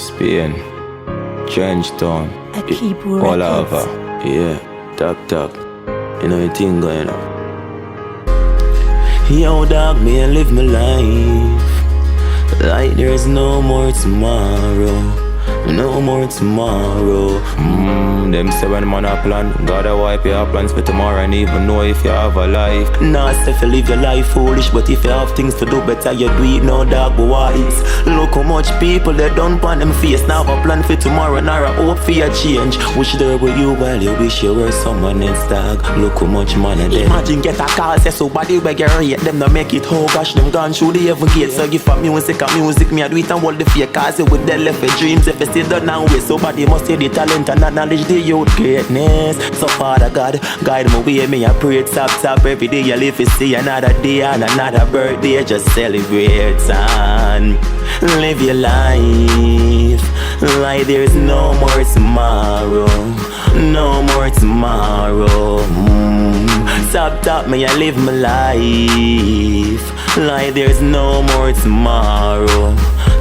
Spain, Trenchtown, all over, yeah, top, you know the thing going on. Yo dog, me I live my life like there's no more tomorrow. No more tomorrow. Them say when man a plan, gotta wipe your plans for tomorrow and even know if you have a life. Nah, if you live your life foolish, but if you have things to do better, you do it no dog wise. Look how much people they done pan them face. Now have a plan for tomorrow, nor a hope for your change. Wish there were you while you wish you were someone else dog. Look how much money they imagine get a call, say somebody beg you rate them to make it. Oh gosh, them gone through the heaven gate. So give a music, me I do it and hold the fear. Cause it with them left for dreams. If you still done now way, somebody must see the talent and acknowledge the youth greatness. So Father God, guide my way, me I pray top every day. You live to see another day and another birthday. Just celebrate and live your life like there's no more tomorrow. No more tomorrow. Top, me I live my life like there's no more tomorrow.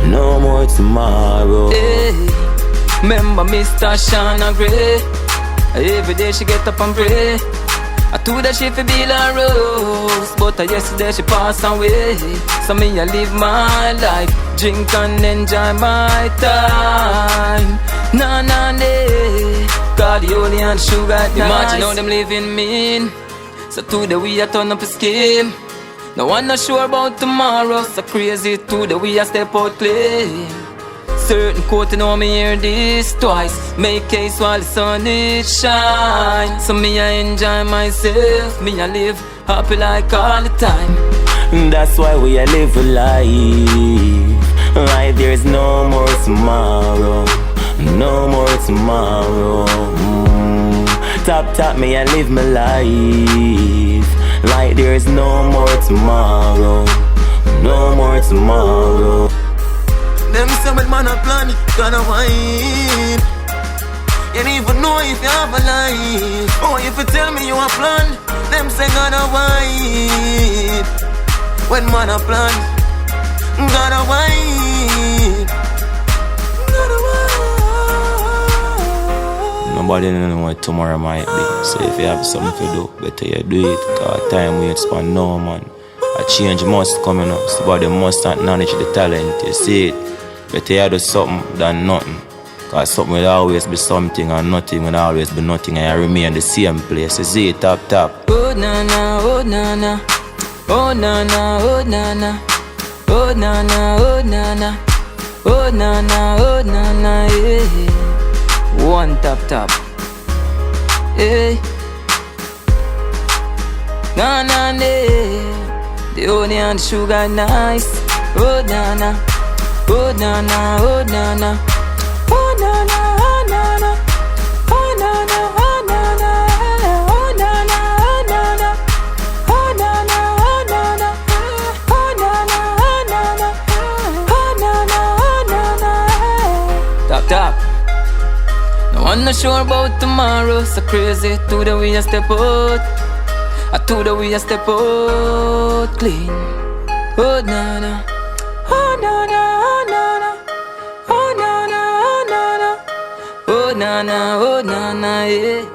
No more tomorrow. Hey, remember Mr. Shana Gray? Every day she get up and pray. I told her she fi be like Rose, but yesterday she passed away. So me I live my life, drink and enjoy my time. Nah, cause the only and sugar nice. Imagine how them living mean. So today we a turn up a scheme. No one not sure about tomorrow, so crazy today we a step out clean. Certain quote, you know me hear this twice. Make case while the sun is shine. So me I enjoy myself, me I live happy like all the time. That's why we a live a life like there's no more tomorrow. No more tomorrow. Top, me I live my life like there's no more tomorrow. No more tomorrow. Them say when man a plan, gonna wine. You don't even know if you have a life. Oh, if you tell me you a plan, them say gonna wine. When man a plan, gonna wine. Nobody know what tomorrow might be. So if you have something to do, better you do it. Cause time we spend no man. A change must come up. Somebody must acknowledge the talent. You see it. Better you do something than nothing. Cause something will always be something and nothing will always be nothing. And you remain the same place. You see it, top. Oh na na, oh na na. Oh na na, oh na na. Oh na na, oh na na. Oh na na, oh na na, yeah. One top, hey. Na, the honey and the sugar nice. Oh na na, oh na na, oh na na. Oh na na, oh na na. Oh na na, oh na na. Oh na na, oh na na. Oh na na, oh na na. Oh na na, oh na na. Oh na na, oh na na. Top. I'm not sure about tomorrow, so crazy. Today we a step out. Today we a step out clean. Oh na na, oh na na, oh na na, oh na na, oh na na, oh na na, oh na na, yeah.